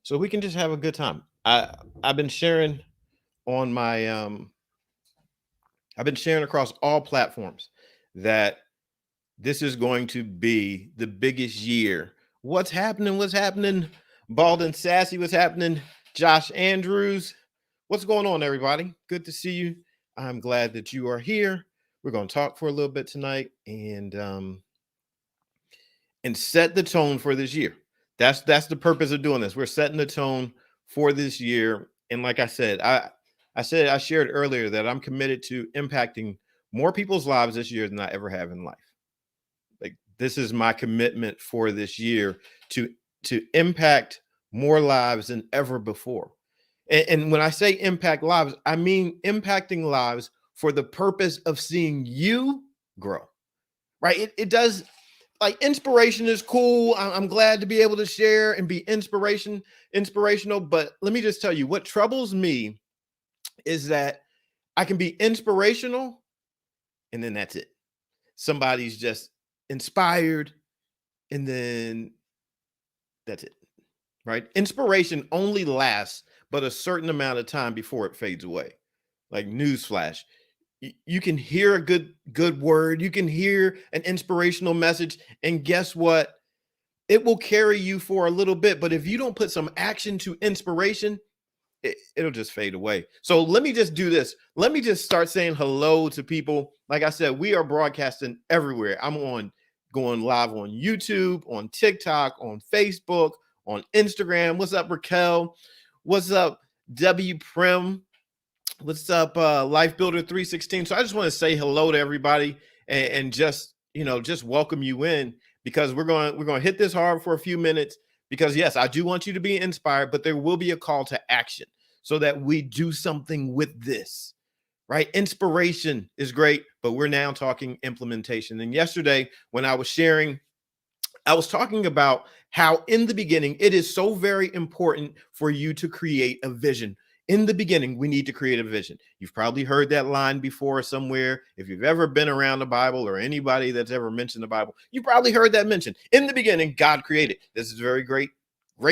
so we can just have a good time. I've been sharing on my I've been sharing across all platforms that this is going to be the biggest year. What's happening? What's happening? Bald and Sassy, what's happening? Josh Andrews, what's going on, everybody? Good to see you. I'm glad that you are here. We're going to talk for a little bit tonight and set the tone for this year. That's the purpose of doing this. We're setting the tone for this year. And like I shared earlier that I'm committed to impacting more people's lives this year than I ever have in life. Like this is my commitment for this year to impact more lives than ever before. And when I say impact lives, I mean impacting lives for the purpose of seeing you grow. Right? It does, like, inspiration is cool. I'm glad to be able to share and be inspirational. But let me just tell you, what troubles me is that I can be inspirational and then that's it. Somebody's just inspired and then that's it. Right? Inspiration only lasts but a certain amount of time before it fades away. Like newsflash, you can hear a good word, you can hear an inspirational message, and guess what? It will carry you for a little bit, but if you don't put some action to inspiration, it'll just fade away. So let me just do this. Let me just start saying hello to people. Like I said, we are broadcasting everywhere. I'm going live on YouTube, on TikTok, on Facebook, on Instagram. What's up, Raquel? What's up, W Prim? What's up, Life Builder 316? So I just want to say hello to everybody and just just welcome you in, because we're going to hit this hard for a few minutes, because yes, I do want you to be inspired, but there will be a call to action so that we do something with this. Right? Inspiration is great, but we're now talking implementation. And yesterday when I was sharing, I was talking about how in the beginning, it is so very important for you to create a vision. In the beginning, we need to create a vision. You've probably heard that line before somewhere. If you've ever been around the Bible, or anybody that's ever mentioned the Bible, you probably heard that mentioned. In the beginning, God created. This is a very great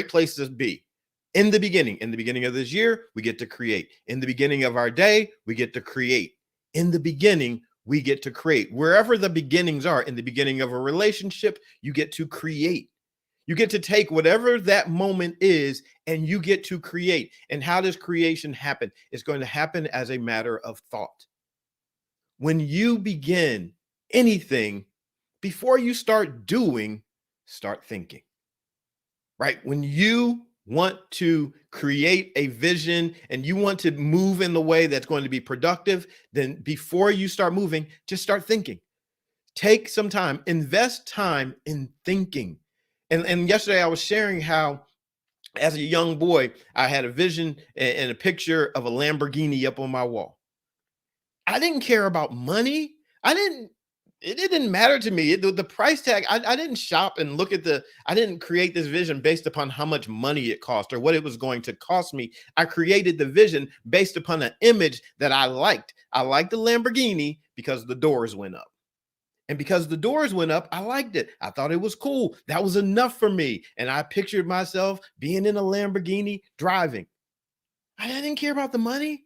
place to be. In the beginning of this year, we get to create. In the beginning of our day, we get to create. In the beginning, we get to create. Wherever the beginnings are, in the beginning of a relationship, you get to create. You get to take whatever that moment is and you get to create. And how does creation happen? It's going to happen as a matter of thought. When you begin anything, before you start doing, start thinking. Right? When you want to create a vision and you want to move in the way that's going to be productive, then before you start moving, just start thinking. Take some time, invest time in thinking. And yesterday I was sharing how, as a young boy, I had a vision and a picture of a Lamborghini up on my wall. I didn't care about money. It didn't matter to me. The price tag, I didn't shop and look at I didn't create this vision based upon how much money it cost or what it was going to cost me. I created the vision based upon an image that I liked. I liked the Lamborghini because the doors went up. And because the doors went up, I liked it. I thought it was cool. That was enough for me. And I pictured myself being in a Lamborghini driving. I didn't care about the money.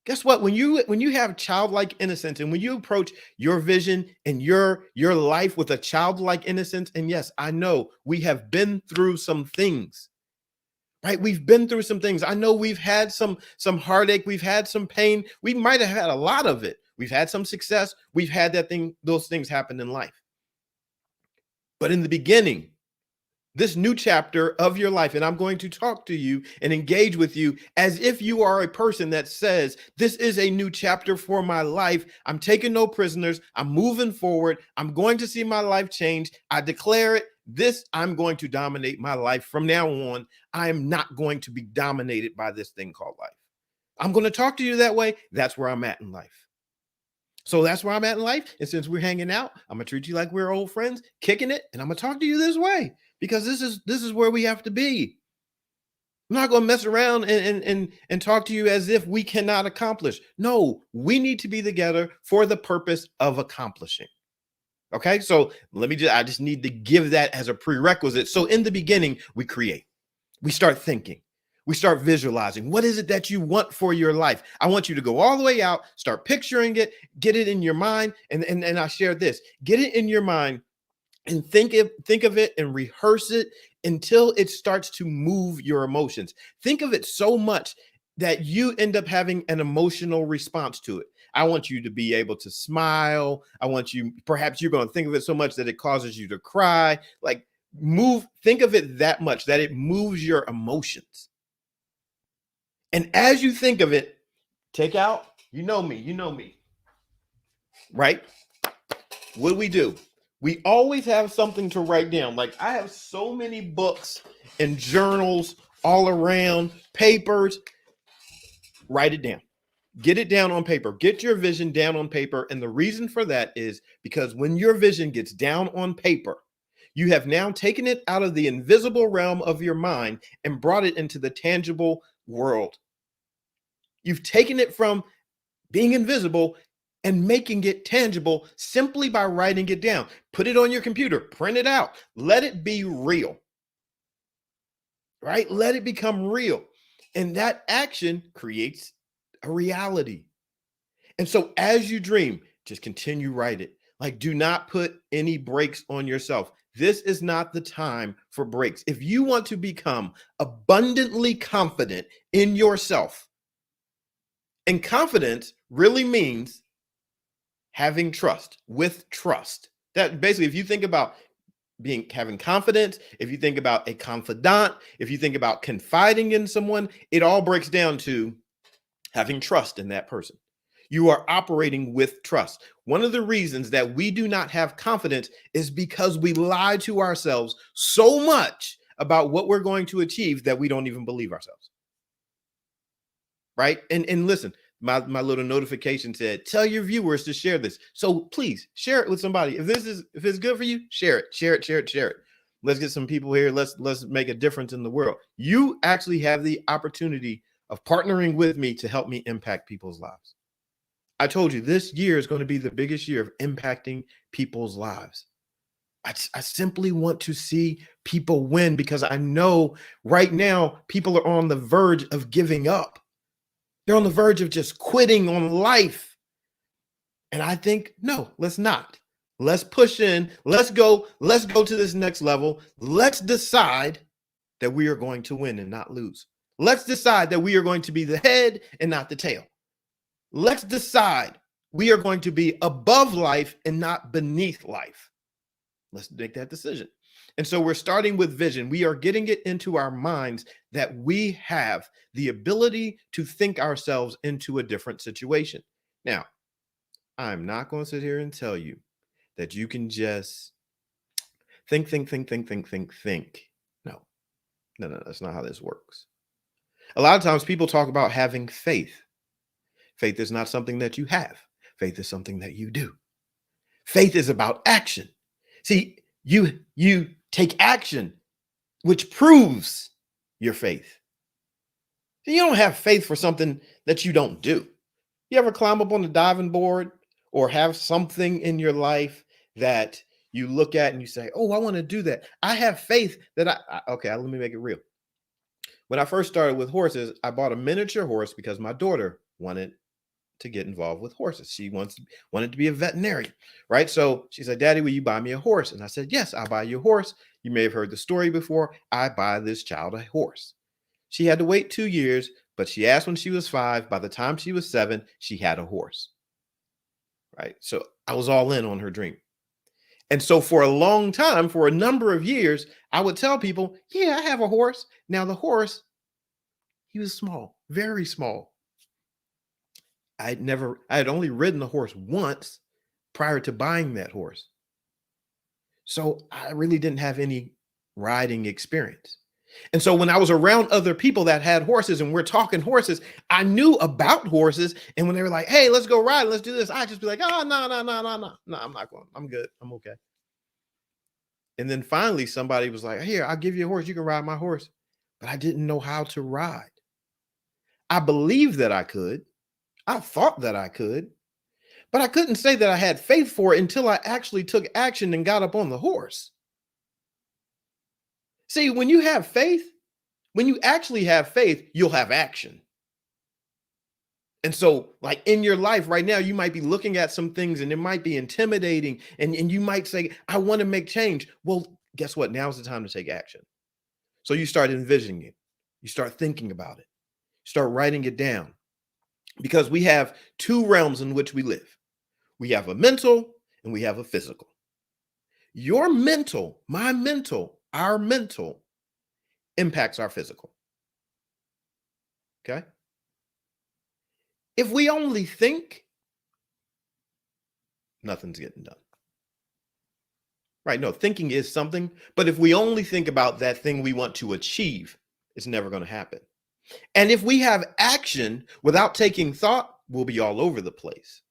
Guess what? When you have childlike innocence and when you approach your vision and your life with a childlike innocence, and yes, I know we have been through some things. Right? We've been through some things. I know we've had some heartache, we've had some pain. We might have had a lot of it. We've had some success. We've had those things happen in life. But in the beginning, this new chapter of your life, and I'm going to talk to you and engage with you as if you are a person that says, this is a new chapter for my life. I'm taking no prisoners. I'm moving forward. I'm going to see my life change. I declare it. I'm going to dominate my life from now on. I am not going to be dominated by this thing called life. I'm going to talk to you that way. That's where I'm at in life. So that's where I'm at in life. And since we're hanging out, I'm going to treat you like we're old friends, kicking it. And I'm going to talk to you this way, because this is where we have to be. I'm not going to mess around and talk to you as if we cannot accomplish. No, we need to be together for the purpose of accomplishing. Okay, so I just need to give that as a prerequisite. So in the beginning, we create. We start thinking. We start visualizing. What is it that you want for your life? I want you to go all the way out, start picturing it, get it in your mind. And I shared this. Get it in your mind and think of it and rehearse it until it starts to move your emotions. Think of it so much that you end up having an emotional response to it. I want you to be able to smile. I want you, perhaps you're going to think of it so much that it causes you to cry. Like, think of it that much that it moves your emotions. And as you think of it, take out, you know me, right? What do? We always have something to write down. Like, I have so many books and journals all around, papers. Write it down. Get it down on paper. Get your vision down on paper. And the reason for that is because when your vision gets down on paper, you have now taken it out of the invisible realm of your mind and brought it into the tangible world. You've taken it from being invisible and making it tangible simply by writing it down. Put it on your computer, print it out, let it be real, right? Let it become real. And that action creates a reality. And so as you dream, just continue write it. Like, do not put any brakes on yourself. This is not the time for breaks. If you want to become abundantly confident in yourself, and confidence really means having trust, with trust. That basically, if you think about having confidence, if you think about a confidant, if you think about confiding in someone, it all breaks down to having trust in that person. You are operating with trust. One of the reasons that we do not have confidence is because we lie to ourselves so much about what we're going to achieve that we don't even believe ourselves. Right? And listen, my little notification said, tell your viewers to share this. So please share it with somebody. If it's good for you, share it. Let's get some people here. Let's make a difference in the world. You actually have the opportunity of partnering with me to help me impact people's lives. I told you this year is going to be the biggest year of impacting people's lives. I simply want to see people win because I know right now people are on the verge of giving up. They're on the verge of just quitting on life. And I think, no, let's not. Let's push in. Let's go to this next level. Let's decide that we are going to win and not lose. Let's decide that we are going to be the head and not the tail. Let's decide we are going to be above life and not beneath life. Let's make that decision. And so we're starting with vision. We are getting it into our minds that we have the ability to think ourselves into a different situation. Now, I'm not going to sit here and tell you that you can just think. No, that's not how this works. A lot of times people talk about having faith. Faith is not something that you have. Faith is something that you do. Faith is about action. See, you take action, which proves your faith. So you don't have faith for something that you don't do. You ever climb up on the diving board or have something in your life that you look at and you say, oh, I want to do that. I have faith that okay, let me make it real. When I first started with horses, I bought a miniature horse because my daughter wanted to get involved with horses. She wanted to be a veterinarian, right? So she said, Daddy, will you buy me a horse? And I said, yes, I'll buy you a horse. You may have heard the story before. I buy this child a horse. She had to wait 2 years, but she asked when she was 5. By the time she was 7, she had a horse, right? So I was all in on her dream. And so for a long time, for a number of years, I would tell people, yeah, I have a horse. Now the horse, he was small, very small. I had only ridden the horse once prior to buying that horse. So I really didn't have any riding experience. And so when I was around other people that had horses and we're talking horses, I knew about horses. And when they were like, hey, let's go ride, let's do this, I'd just be like, oh, no, I'm not going. I'm good. I'm okay. And then finally somebody was like, here, I'll give you a horse. You can ride my horse. But I didn't know how to ride. I believed that I could. I thought that I could, but I couldn't say that I had faith for it until I actually took action and got up on the horse. See, when you have faith, When you actually have faith, you'll have action. And so, like in your life right now, you might be looking at some things and it might be intimidating, and you might say, I want to make change. Well, guess what? Now's the time to take action. So you start envisioning it, you start thinking about it, start writing it down, because we have two realms in which we live. We have a mental and we have a physical. Your mental, my mental, our mental impacts our physical. Okay. If we only think, nothing's getting done. Right? No, thinking is something, but if we only think about that thing we want to achieve, it's never going to happen. And if we have action without taking thought, we'll be all over the place.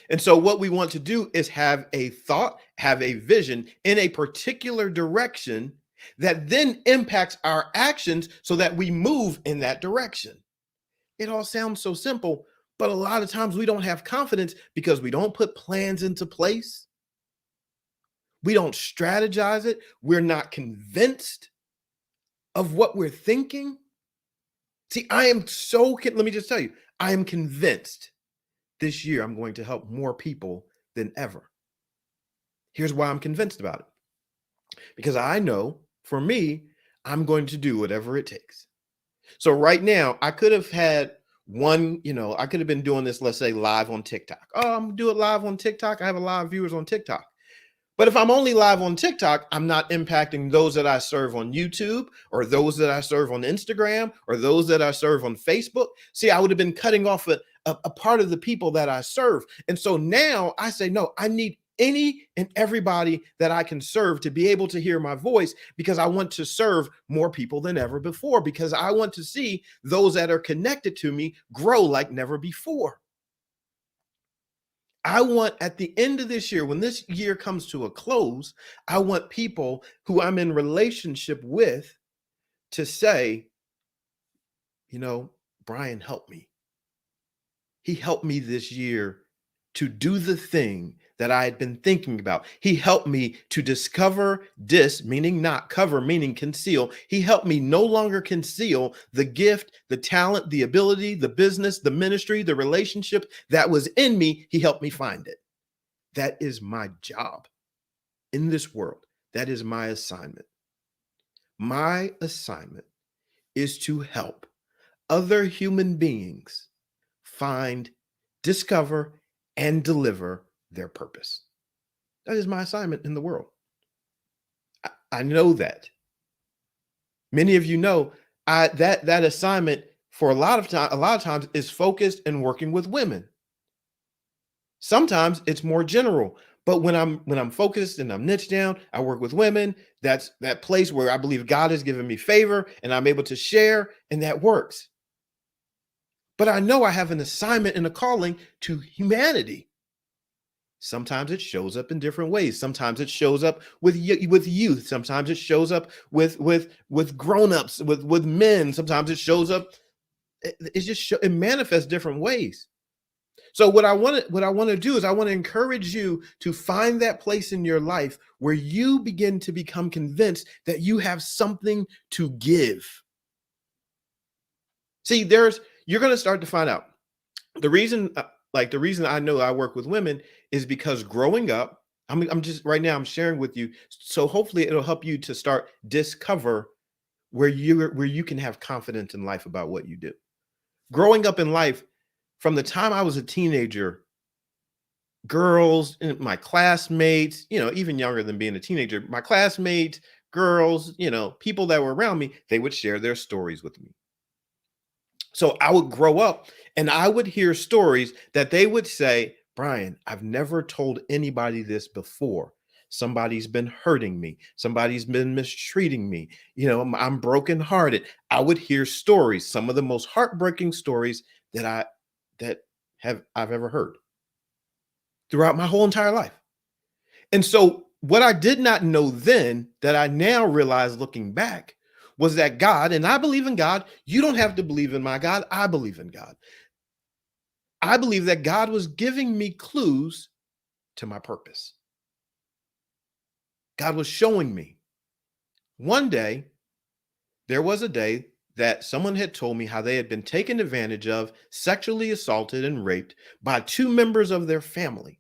And so, what we want to do is have a thought, have a vision in a particular direction that then impacts our actions so that we move in that direction. It all sounds so simple, but a lot of times we don't have confidence because we don't put plans into place. We don't strategize it. We're not convinced of what we're thinking. See, let me just tell you, I am convinced this year I'm going to help more people than ever. Here's why I'm convinced about it. Because I know for me, I'm going to do whatever it takes. So right now, I could have had I could have been doing this, let's say, live on TikTok. Oh, I'm gonna do it live on TikTok. I have a lot of viewers on TikTok. But if I'm only live on TikTok, I'm not impacting those that I serve on YouTube or those that I serve on Instagram or those that I serve on Facebook. See, I would have been cutting off a part of the people that I serve. And so now I say, no, I need any and everybody that I can serve to be able to hear my voice, because I want to serve more people than ever before, because I want to see those that are connected to me grow like never before. I want, at the end of this year, when this year comes to a close, I want people who I'm in relationship with to say, Brian helped me. He helped me this year to do the thing that I had been thinking about. He helped me to discover meaning not cover, meaning conceal. He helped me no longer conceal the gift, the talent, the ability, the business, the ministry, the relationship that was in me. He helped me find it. That is my job in this world. That is my assignment. My assignment is to help other human beings find, discover, and deliver their purpose. That is my assignment in the world. I know that. Many of you know that assignment for a lot of times is focused and working with women. Sometimes it's more general, but when I'm focused and I'm niched down, I work with women. That's that place where I believe God has given me favor and I'm able to share, and that works. But I know I have an assignment and a calling to humanity. Sometimes it shows up in different ways. Sometimes it shows up with youth. Sometimes it shows up with grown-ups, with men. Sometimes it shows up. It manifests different ways. So what I want to do is I want to encourage you to find that place in your life where you begin to become convinced that you have something to give. See, you're going to start to find out the reason. The reason I know I work with women is because growing up, I'm just right now I'm sharing with you, so hopefully it'll help you to start discover where you can have confidence in life about what you do. Growing up in life, from the time I was a teenager, girls, my classmates, even younger than being a teenager, my classmates, girls, people that were around me, they would share their stories with me. So I would grow up and I would hear stories that they would say, Brian, I've never told anybody this before. Somebody's been hurting me. Somebody's been mistreating me. I'm brokenhearted. I would hear stories, some of the most heartbreaking stories that I've ever heard throughout my whole entire life. And so what I did not know then that I now realize looking back was that God, and I believe in God. You don't have to believe in my God. I believe in God. I believe that God was giving me clues to my purpose. God was showing me one day There was a day that someone had told me how they had been taken advantage of, sexually assaulted, and raped by two members of their family.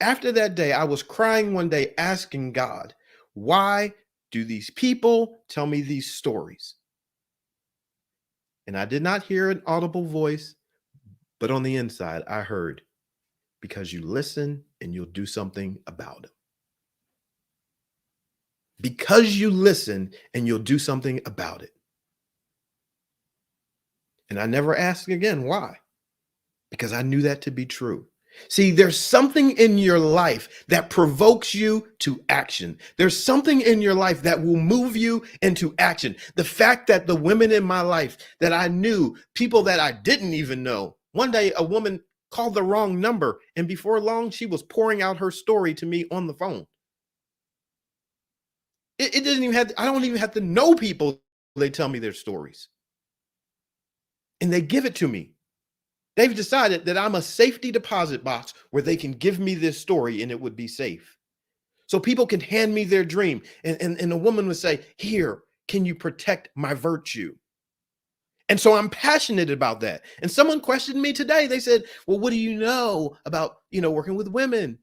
After that day, I was crying one day asking God, why do these people tell me these stories? And I did not hear an audible voice, but on the inside, I heard, because you listen and you'll do something about it. Because you listen and you'll do something about it. And I never asked again why, because I knew that to be true. See, there's something in your life that provokes you to action. There's something in your life that will move you into action. The fact that the women in my life that I knew, people that I didn't even know, one day a woman called the wrong number, and before long, she was pouring out her story to me on the phone. It doesn't even have, I don't even have to know people. They tell me their stories and they give it to me. They've decided that I'm a safety deposit box where they can give me this story and it would be safe. So people can hand me their dream. And a woman would say, here, can you protect my virtue? And so I'm passionate about that. And someone questioned me today. They said, well, what do you know about, working with women?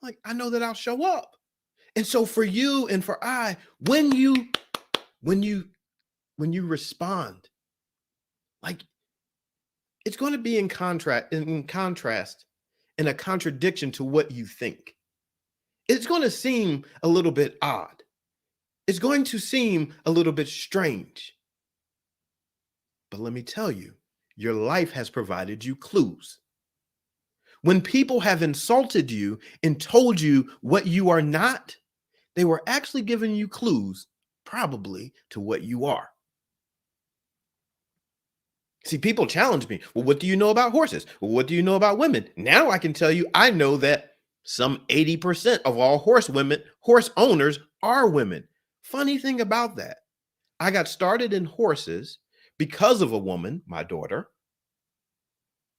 Like, I know that I'll show up. And so for you and for I, when you respond, like, it's going to be in contrast, in a contradiction to what you think. It's going to seem a little bit odd. It's going to seem a little bit strange. But let me tell you, your life has provided you clues. When people have insulted you and told you what you are not, they were actually giving you clues, probably, to what you are. See, people challenge me. Well, what do you know about horses? Well, what do you know about women? Now I can tell you, I know that some 80% of all horse owners are women. Funny thing about that, I got started in horses because of a woman, my daughter.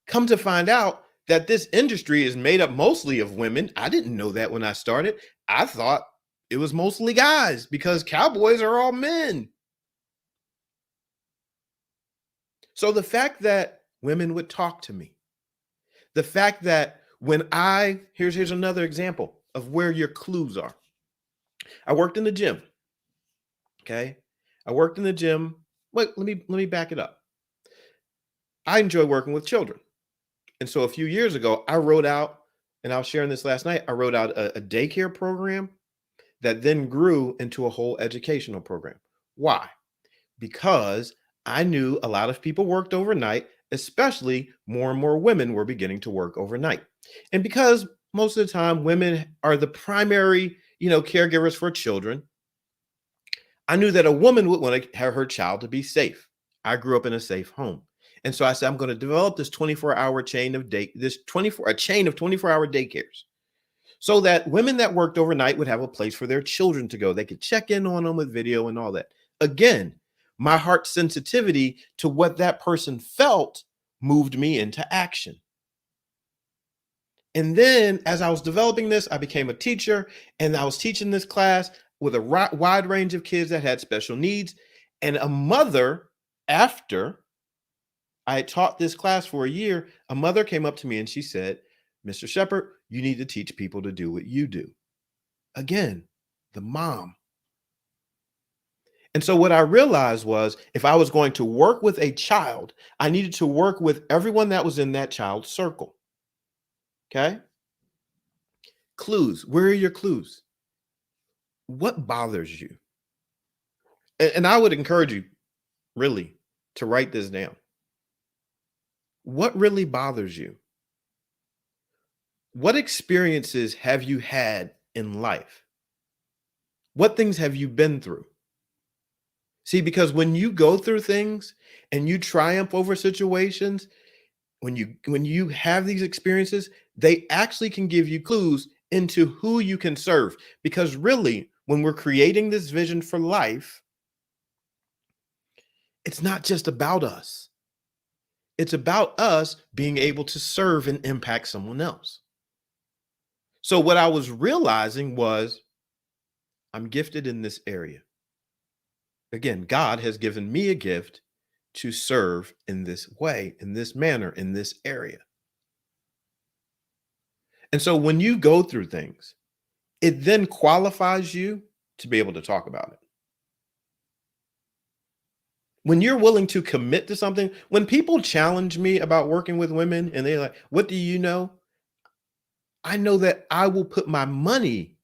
Come to find out that this industry is made up mostly of women. I didn't know that when I started. I thought it was mostly guys because cowboys are all men. So the fact that women would talk to me, the fact that here's another example of where your clues are. I worked in the gym. Okay. I worked in the gym. Wait, let me back it up. I enjoy working with children. And so a few years ago, I wrote out, and I was sharing this last night, I wrote out a daycare program that then grew into a whole educational program. Why? Because I knew a lot of people worked overnight, especially more and more women were beginning to work overnight. And because most of the time women are the primary, caregivers for children, I knew that a woman would want to have her child to be safe. I grew up in a safe home. And so I said, I'm going to develop this 24-hour chain of a chain of 24-hour daycares so that women that worked overnight would have a place for their children to go. They could check in on them with video and all that. Again, my heart sensitivity to what that person felt moved me into action. And then as I was developing this, I became a teacher and I was teaching this class with a wide range of kids that had special needs. And a mother, after I had taught this class for a year, a mother came up to me and she said, Mr. Shepherd, you need to teach people to do what you do. Again, the mom. And so what I realized was if I was going to work with a child, I needed to work with everyone that was in that child's circle. Okay? Clues. Where are your clues? What bothers you? And I would encourage you, really, to write this down. What really bothers you? What experiences have you had in life? What things have you been through? See, because when you go through things and you triumph over situations, when you have these experiences, they actually can give you clues into who you can serve. Because really, when we're creating this vision for life, it's not just about us. It's about us being able to serve and impact someone else. So what I was realizing was I'm gifted in this area. Again, God has given me a gift to serve in this way, in this manner, in this area. And so when you go through things, it then qualifies you to be able to talk about it. When you're willing to commit to something, when people challenge me about working with women and they're like, what do you know? I know that I will put my money,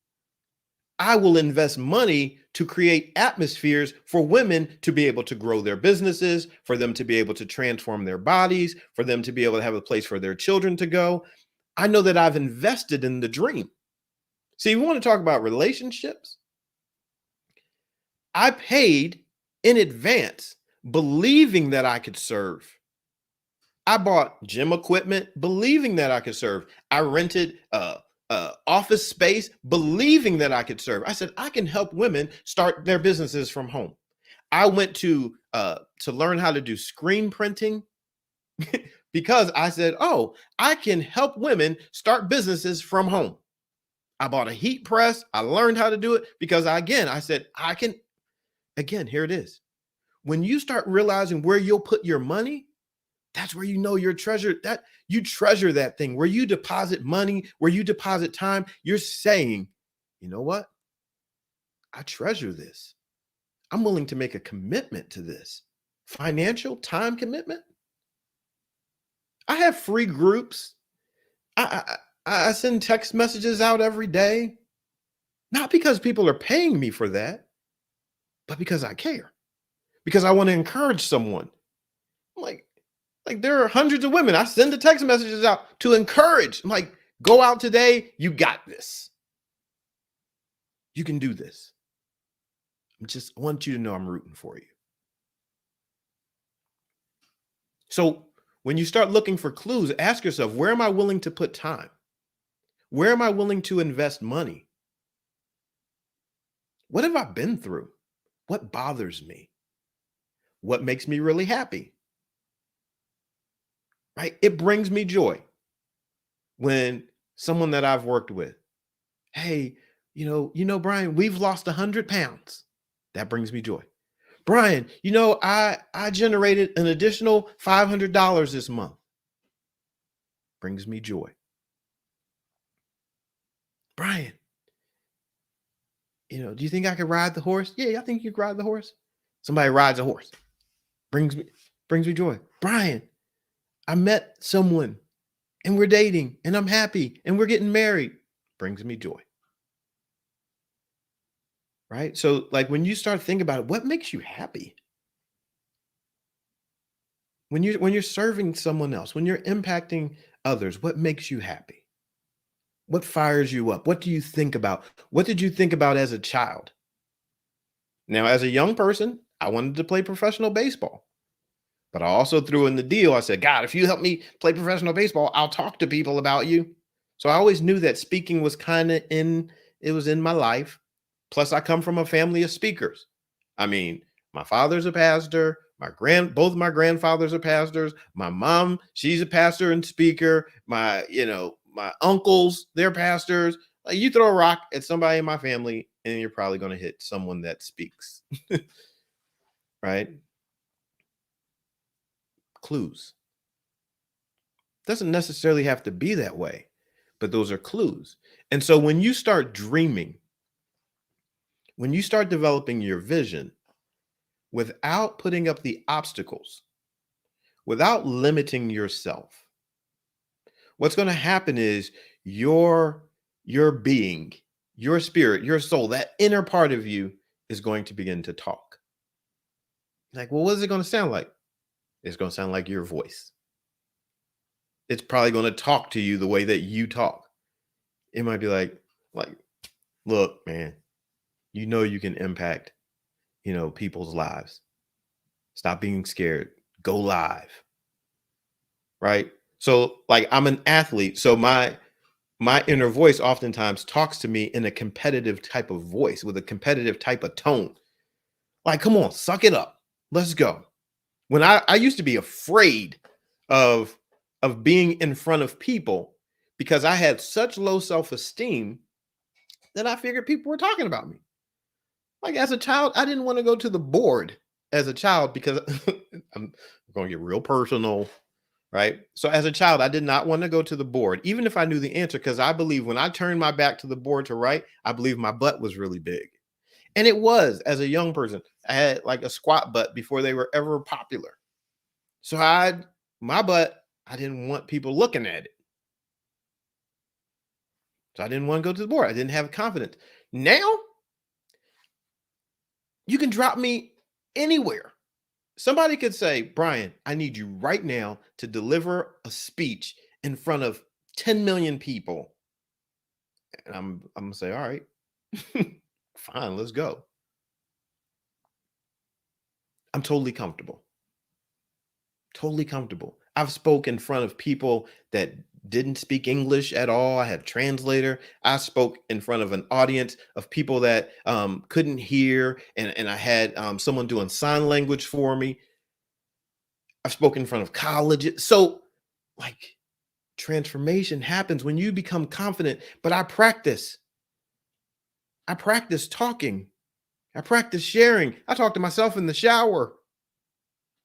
I will invest money to create atmospheres for women to be able to grow their businesses, for them to be able to transform their bodies, for them to be able to have a place for their children to go. I know that I've invested in the dream. See, we want to talk about relationships. I paid in advance, believing that I could serve. I bought gym equipment, believing that I could serve. I rented office space, believing that I could serve. I said, I can help women start their businesses from home. I went to learn how to do screen printing because I said, oh, I can help women start businesses from home. I bought a heat press. I learned how to do it because I said, I can. Again, here it is. When you start realizing where you'll put your money, that's where you know your treasure, that you treasure that thing where you deposit money, where you deposit time. You're saying, you know what? I treasure this. I'm willing to make a commitment to this. Financial time commitment. I have free groups. I send text messages out every day, not because people are paying me for that, but because I care, because I want to encourage someone. Like there are hundreds of women. I send the text messages out to encourage. I'm like, go out today. You got this. You can do this. I want you to know I'm rooting for you. So when you start looking for clues, ask yourself, where am I willing to put time? Where am I willing to invest money? What have I been through? What bothers me? What makes me really happy? Right? It brings me joy when someone that I've worked with, hey, Brian, we've lost 100 pounds. That brings me joy. Brian, I generated an additional $500 this month. Brings me joy. Brian, do you think I could ride the horse? Yeah, I think you could ride the horse. Somebody rides a horse. Brings me joy. Brian, I met someone and we're dating and I'm happy and we're getting married. Brings me joy. Right? So like when you start thinking about it, what makes you happy? When you're serving someone else, when you're impacting others, what makes you happy? What fires you up? What do you think about? What did you think about as a child? Now, as a young person, I wanted to play professional baseball. But I also threw in the deal. I said, God, if you help me play professional baseball, I'll talk to people about you. So I always knew that speaking was it was in my life. Plus, I come from a family of speakers. I mean, my father's a pastor. Both my grandfathers are pastors. My mom, she's a pastor and speaker. My uncles, they're pastors. Like, you throw a rock at somebody in my family, and you're probably going to hit someone that speaks. Right? Clues. Doesn't necessarily have to be that way, but those are clues. And so when you start dreaming, when you start developing your vision without putting up the obstacles, without limiting yourself, what's going to happen is your being, your spirit, your soul, that inner part of you is going to begin to talk. Like, well, what is it going to sound like? It's going to sound like your voice. It's probably going to talk to you the way that you talk. It might be like, look, man, you can impact, people's lives. Stop being scared. Go live. Right? So like I'm an athlete. So my inner voice oftentimes talks to me in a competitive type of voice with a competitive type of tone. Like, come on, suck it up. Let's go. When I used to be afraid of being in front of people because I had such low self-esteem that I figured people were talking about me. Like as a child, I didn't want to go to the board as a child because I'm going to get real personal, right? So as a child, I did not want to go to the board, even if I knew the answer, because I believe when I turned my back to the board to write, I believe my butt was really big. And it was as a young person. I had like a squat butt before they were ever popular. So my butt, I didn't want people looking at it. So I didn't want to go to the board. I didn't have confidence. Now you can drop me anywhere. Somebody could say, Brian, I need you right now to deliver a speech in front of 10 million people. And I'm gonna say, all right, fine, let's go. I'm totally comfortable. Totally comfortable. I've spoken in front of people that didn't speak English at all. I had a translator. I spoke in front of an audience of people that couldn't hear, and I had someone doing sign language for me. I've spoken in front of colleges. So, like, transformation happens when you become confident. But I practice. I practice talking. I practice sharing. I talk to myself in the shower,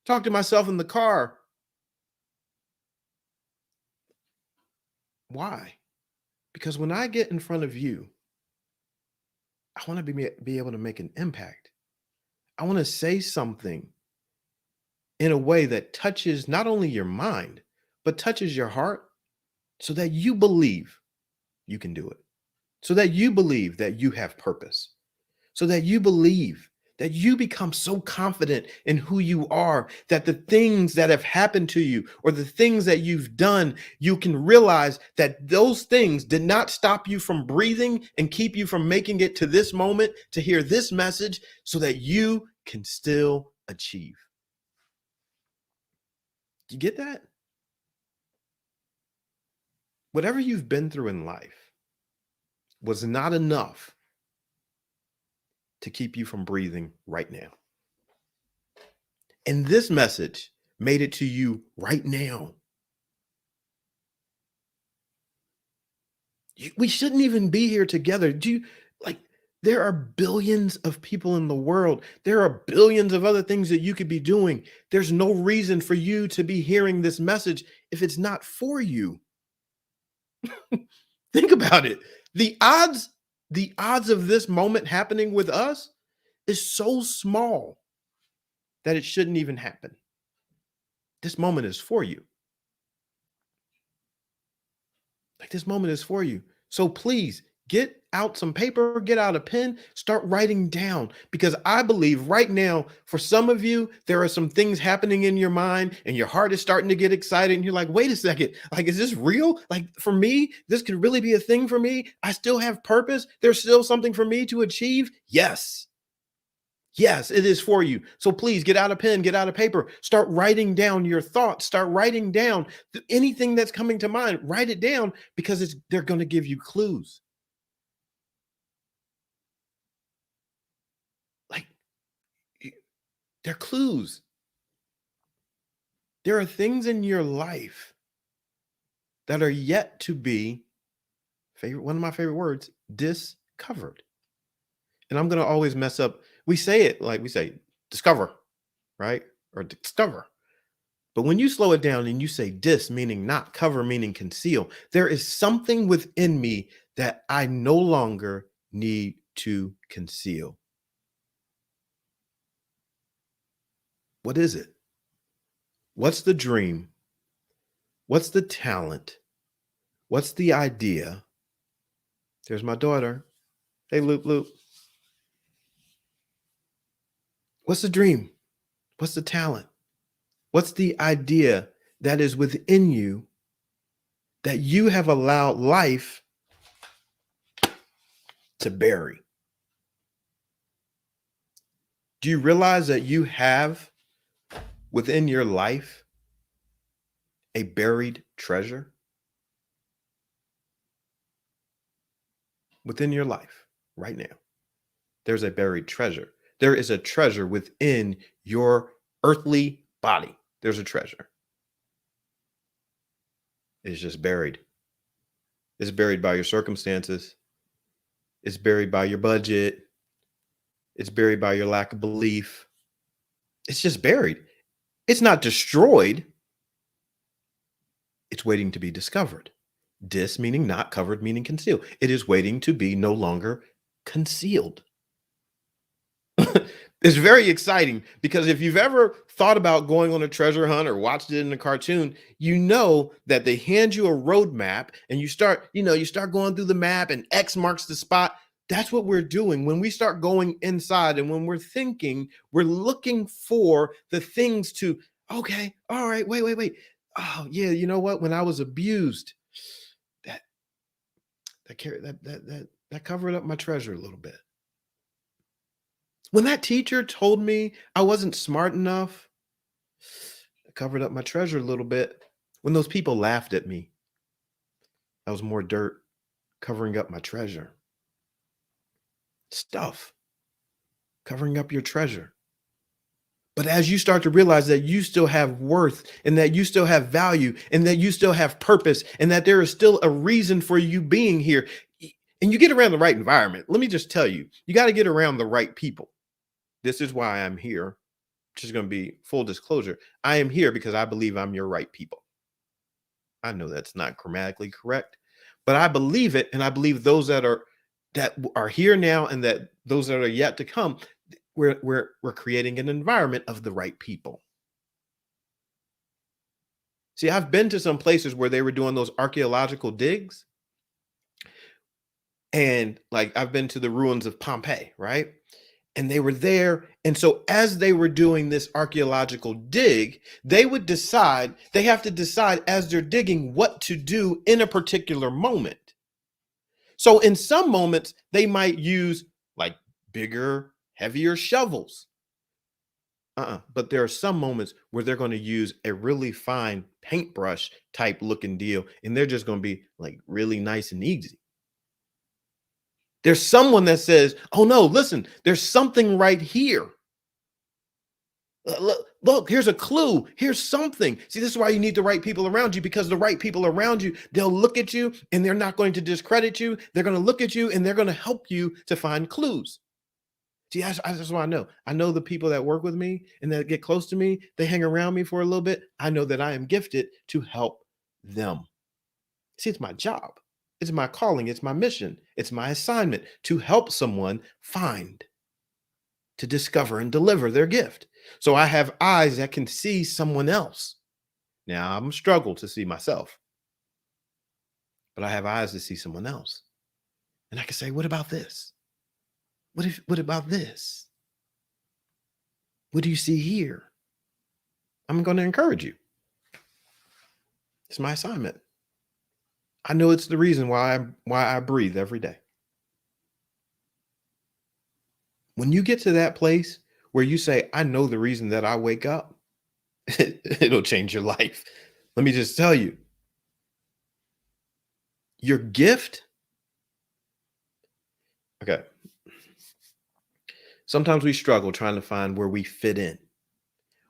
talk to myself in the car. Why? Because when I get in front of you, I want to be able to make an impact. I want to say something in a way that touches not only your mind, but touches your heart so that you believe you can do it, so that you believe that you have purpose, so that you believe that you become so confident in who you are that the things that have happened to you or the things that you've done, you can realize that those things did not stop you from breathing and keep you from making it to this moment to hear this message so that you can still achieve. Do you get that? Whatever you've been through in life was not enough to keep you from breathing right now. And this message made it to you right now. We shouldn't even be here together. Do you like there are billions of people in the world. There are billions of other things that you could be doing. There's no reason for you to be hearing this message if it's not for you. Think about it. The odds the odds of this moment happening with us is so small that it shouldn't even happen. This moment is for you. Like this moment is for you. So please get out some paper, get out a pen, start writing down. Because I believe right now, for some of you, there are some things happening in your mind and your heart is starting to get excited. And you're like, wait a second, like, is this real? Like, for me, this could really be a thing for me. I still have purpose. There's still something for me to achieve. Yes. Yes, it is for you. So please get out a pen, get out a paper, start writing down your thoughts, start writing down anything that's coming to mind. Write it down because they're going to give you clues. Like y- they're clues. There are things in your life that are yet to be one of my favorite words, discovered. And I'm going to always mess up. We say it like we say discover, right? Or discover. But when you slow it down and you say dis, meaning not, cover, meaning conceal, there is something within me that I no longer need to conceal. What is it? What's the dream? What's the talent? What's the idea? There's my daughter. Hey, Loop Loop. What's the dream? What's the talent? What's the idea that is within you that you have allowed life to bury? Do you realize that you have within your life a buried treasure? Within your life right now, there's a buried treasure. There is a treasure within your earthly body. There's a treasure. It's just buried. It's buried by your circumstances. It's buried by your budget. It's buried by your lack of belief. It's just buried. It's not destroyed. It's waiting to be discovered. Dis meaning not, covered meaning concealed. It is waiting to be no longer concealed. It's very exciting because if you've ever thought about going on a treasure hunt or watched it in a cartoon, you know that they hand you a roadmap and you start going through the map and X marks the spot. That's what we're doing when we start going inside and when we're thinking, we're looking for the things to, okay, all right, wait. Oh, yeah, you know what? When I was abused, that that covered up my treasure a little bit. When that teacher told me I wasn't smart enough, it covered up my treasure a little bit. When those people laughed at me, that was more dirt covering up my treasure. Stuff covering up your treasure. But as you start to realize that you still have worth and that you still have value and that you still have purpose and that there is still a reason for you being here, and you get around the right environment, let me just tell you, you got to get around the right people. This is why I'm here. Which is going to be full disclosure. I am here because I believe I'm your right people. I know that's not grammatically correct, but I believe it, and I believe those that are here now and that those that are yet to come, we're creating an environment of the right people. See, I've been to some places where they were doing those archaeological digs, and like I've been to the ruins of Pompeii, right? And they were there. And so as they were doing this archaeological dig, they have to decide as they're digging what to do in a particular moment. So in some moments, they might use like bigger, heavier shovels. But there are some moments where they're going to use a really fine paintbrush type looking deal, and they're just going to be like really nice and easy. There's someone that says, oh no, listen, there's something right here. Look, here's a clue. Here's something. See, this is why you need the right people around you, because the right people around you, they'll look at you and they're not going to discredit you. They're going to look at you and they're going to help you to find clues. See, that's what I know. I know the people that work with me and that get close to me, they hang around me for a little bit. I know that I am gifted to help them. See, it's my job. It's my calling. It's my mission. It's my assignment to help someone find, to discover and deliver their gift. So I have eyes that can see someone else. Now I'm struggle to see myself, but I have eyes to see someone else. And I can say, what about this? What about this? What do you see here? I'm going to encourage you. It's my assignment. I know it's the reason why I breathe every day. When you get to that place where you say, I know the reason that I wake up, it'll change your life. Let me just tell you, your gift. Okay. Sometimes we struggle trying to find where we fit in.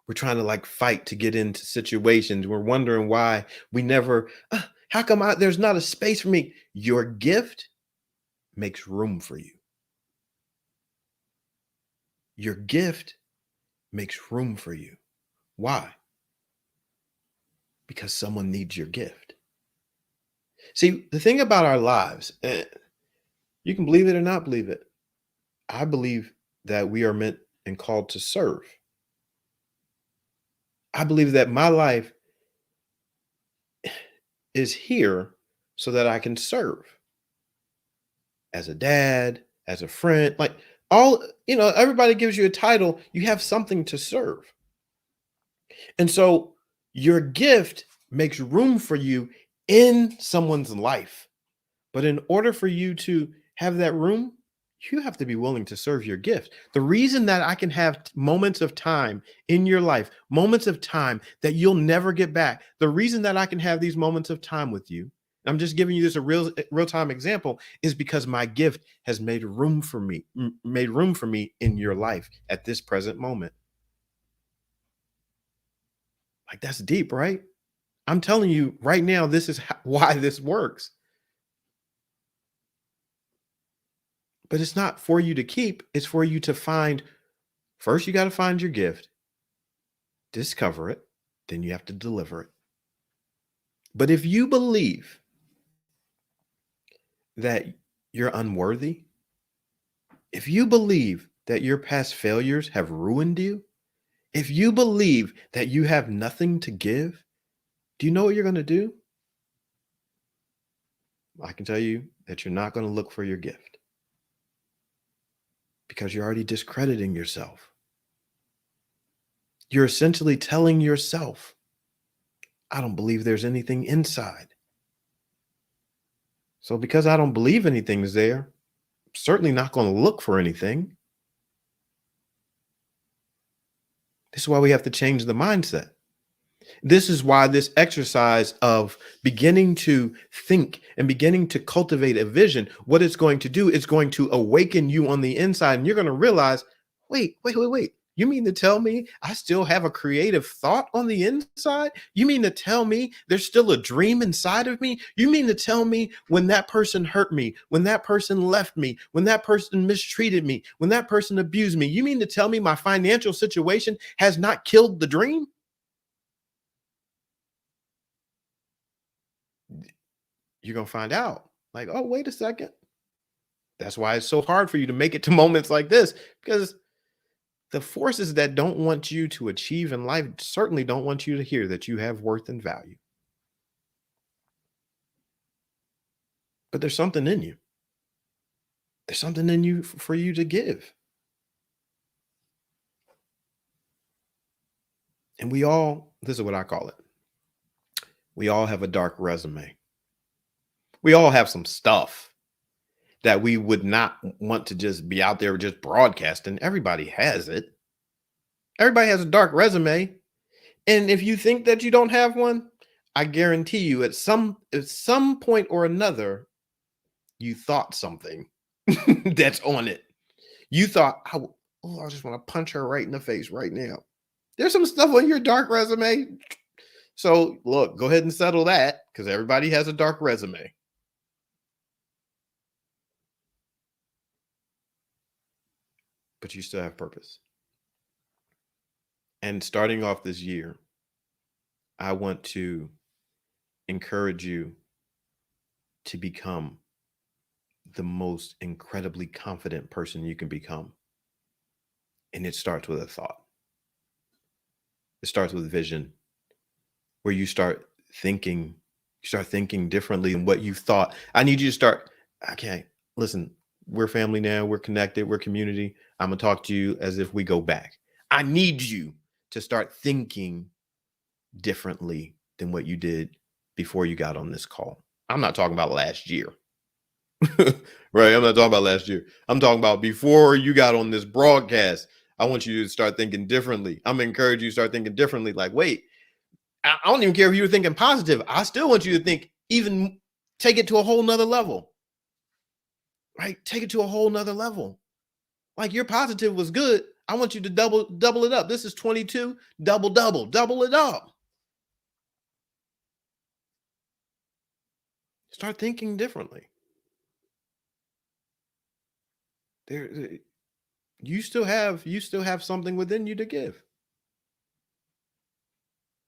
We're trying to like fight to get into situations. We're wondering why we never, how come there's not a space for me? Your gift makes room for you. Your gift makes room for you. Why? Because someone needs your gift. See, the thing about our lives, you can believe it or not believe it. I believe that we are meant and called to serve. I believe that my life is here so that I can serve as a dad, as a friend, like everybody gives you a title, you have something to serve. And so your gift makes room for you in someone's life. But in order for you to have that room, you have to be willing to serve your gift. The reason that I can have moments of time in your life, moments of time that you'll never get back, the reason that I can have these moments of time with you, I'm just giving you this a real-time example, is because my gift has made room for me in your life at this present moment. Like, that's deep, right? I'm telling you right now, this is why this works. but it's not for you to keep. It's for you to find. First, you got to find your gift, discover it, then you have to deliver it. But if you believe that you're unworthy, if you believe that your past failures have ruined you, if you believe that you have nothing to give, do you know what you're going to do? I can tell you that you're not going to look for your gift because you're already discrediting yourself. You're essentially telling yourself, I don't believe there's anything inside. So because I don't believe anything's there, I'm certainly not going to look for anything. This is why we have to change the mindset. This is why this exercise of beginning to think and beginning to cultivate a vision, what it's going to do, it's going to awaken you on the inside. And you're going to realize, wait. You mean to tell me I still have a creative thought on the inside? You mean to tell me there's still a dream inside of me? You mean to tell me when that person hurt me, when that person left me, when that person mistreated me, when that person abused me, you mean to tell me my financial situation has not killed the dream? You're going to find out like, oh, wait a second. That's why it's so hard for you to make it to moments like this, because the forces that don't want you to achieve in life certainly don't want you to hear that you have worth and value. But there's something in you. There's something in you for you to give. And we all, this is what I call it. We all have a dark resume. We all have some stuff that we would not want to just be out there just broadcasting. Everybody has it. Everybody has a dark resume. And if you think that you don't have one, I guarantee you at some point or another, you thought something that's on it. You thought, I just want to punch her right in the face right now. There's some stuff on your dark resume. So look, go ahead and settle that, because everybody has a dark resume. But you still have purpose. And starting off this year, I want to encourage you to become the most incredibly confident person you can become. And it starts with a thought. It starts with vision, where you start thinking differently than what you thought. I need you to start, okay, listen, we're family now, we're connected, we're community. I'm gonna talk to you as if we go back. I need you to start thinking differently than what you did before you got on this call. I'm not talking about last year. Right? I'm not talking about last year. I'm talking about before you got on this broadcast. I want you to start thinking differently. I'm gonna encourage you to start thinking differently. Like, wait, I don't even care if you were thinking positive. I still want you to think, even take it to a whole nother level. Right? Take it to a whole nother level. Like, your positive was good. I want you to double it up. This is 22, double it up. Start thinking differently. You still have something within you to give.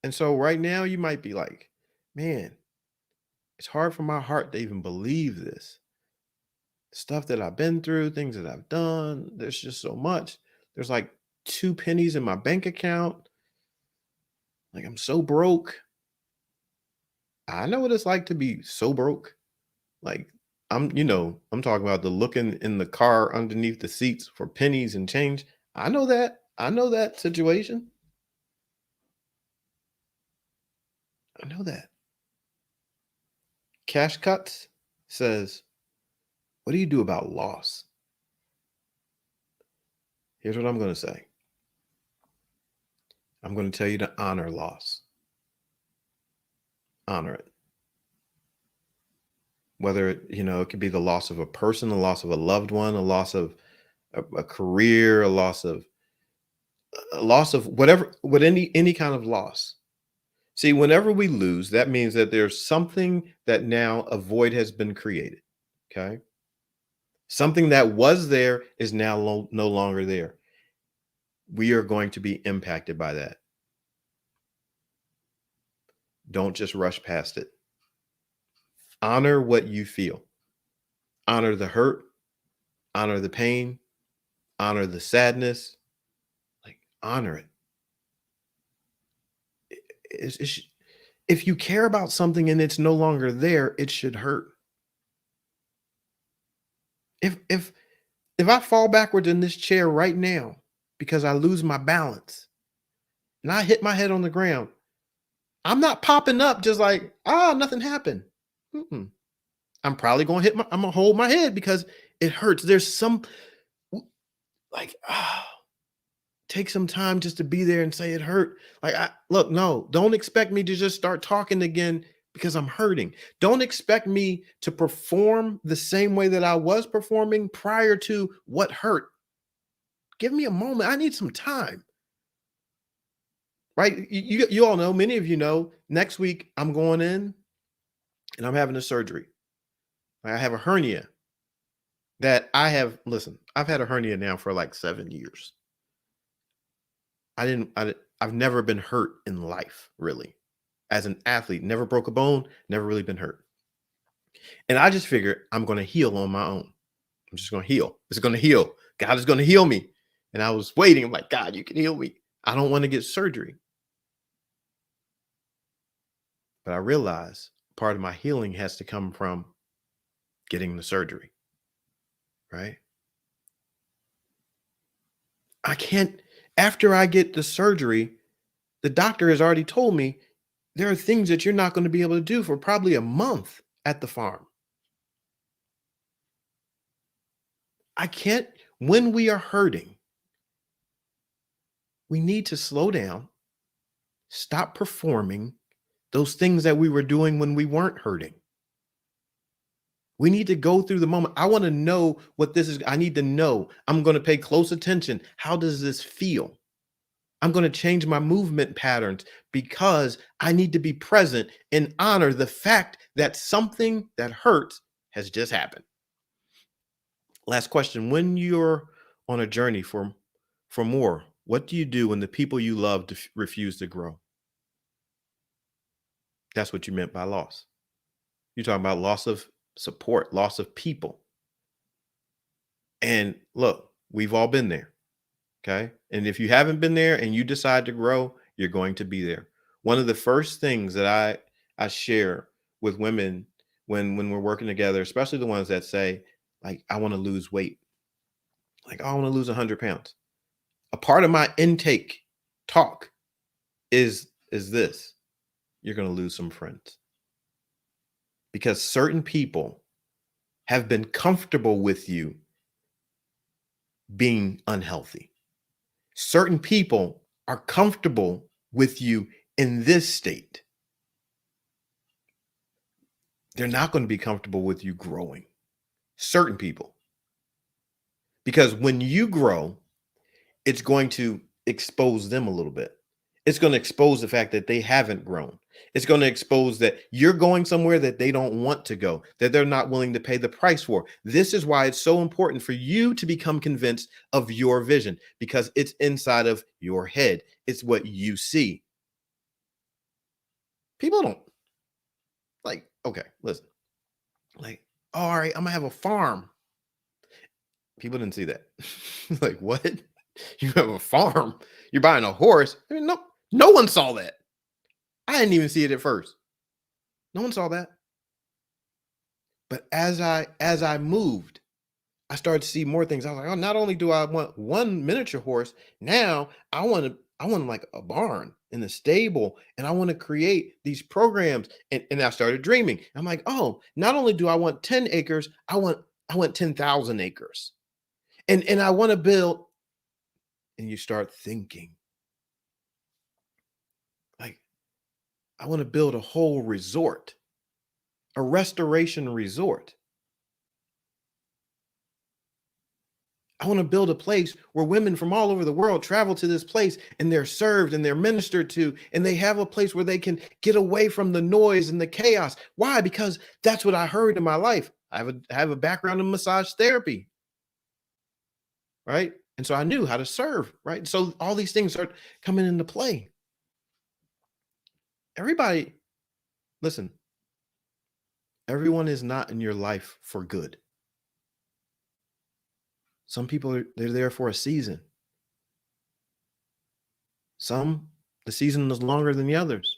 And so right now you might be like, man, it's hard for my heart to even believe this. Stuff that I've been through, things that I've done, there's just so much. There's like 2 pennies in my bank account. Like, I'm so broke. I know what it's like to be so broke. Like, I'm talking about the looking in the car underneath the seats for pennies and change. I know that. I know that situation. I know that. Cash Cuts says, what do you do about loss? Here's what I'm going to say. I'm going to tell you to honor loss. Honor it. Whether, it could be the loss of a person, the loss of a loved one, a loss of a career, a loss of whatever, with any kind of loss. See, whenever we lose, that means that there's something that now a void has been created. Okay. Something that was there is now no longer there. We are going to be impacted by that. Don't just rush past it. Honor what you feel. Honor the hurt, honor the pain, honor the sadness. Like, honor it. If you care about something and it's no longer there, it should hurt. If I fall backwards in this chair right now because I lose my balance and I hit my head on the ground, I'm not popping up just like, nothing happened. Mm-mm. I'm probably gonna I'm gonna hold my head because it hurts. There's some like, take some time just to be there and say it hurt. Like, look, no, don't expect me to just start talking again because I'm hurting. Don't expect me to perform the same way that I was performing prior to what hurt. Give me a moment. I need some time. Right? You all know, many of you know, next week I'm going in and I'm having a surgery. I have a hernia that listen, I've had a hernia now for like 7 years. I've never been hurt in life, really. As an athlete, never broke a bone, never really been hurt. And I just figured I'm going to heal on my own. I'm just going to heal. It's going to heal. God is going to heal me. And I was waiting. I'm like, God, you can heal me. I don't want to get surgery. But I realized part of my healing has to come from getting the surgery, right? I can't, after I get the surgery, the doctor has already told me there are things that you're not going to be able to do for probably a month at the farm. I can't, when we are hurting, we need to slow down, stop performing those things that we were doing when we weren't hurting. We need to go through the moment. I want to know what this is. I need to know. I'm going to pay close attention. How does this feel? I'm going to change my movement patterns because I need to be present and honor the fact that something that hurts has just happened. Last question. When you're on a journey for more, what do you do when the people you love refuse to grow? That's what you meant by loss. You're talking about loss of support, loss of people. And look, we've all been there. Okay. And if you haven't been there and you decide to grow, you're going to be there. One of the first things that I share with women when we're working together, especially the ones that say, like, I want to lose weight. Like, I want to lose 100 pounds. A part of my intake talk is this. You're going to lose some friends. Because certain people have been comfortable with you being unhealthy. Certain people are comfortable with you in this state. They're not going to be comfortable with you growing. Certain people. Because when you grow, it's going to expose them a little bit. It's going to expose the fact that they haven't grown. It's going to expose that you're going somewhere that they don't want to go, that they're not willing to pay the price for. This is why it's so important for you to become convinced of your vision, because it's inside of your head. It's what you see. People don't like, okay, listen, like, oh, all right, I'm gonna have a farm. People didn't see that. Like, what? You have a farm? You're buying a horse? I mean, no one saw that. I didn't even see it at first. No one saw that. But as I moved, I started to see more things. I was like, oh, not only do I want one miniature horse, now I want like a barn in the stable, and I want to create these programs. And I started dreaming. I'm like, oh, not only do I want 10 acres, I want 10,000 acres. And I want to build, and you start thinking, like, I want to build a whole resort, a restoration resort. I want to build a place where women from all over the world travel to this place and they're served and they're ministered to, and they have a place where they can get away from the noise and the chaos. Why? Because that's what I heard in my life. I have a background in massage therapy, right? And so I knew how to serve, right? So all these things start coming into play. Everybody, listen, everyone is not in your life for good. Some people they're there for a season. Some the season is longer than the others.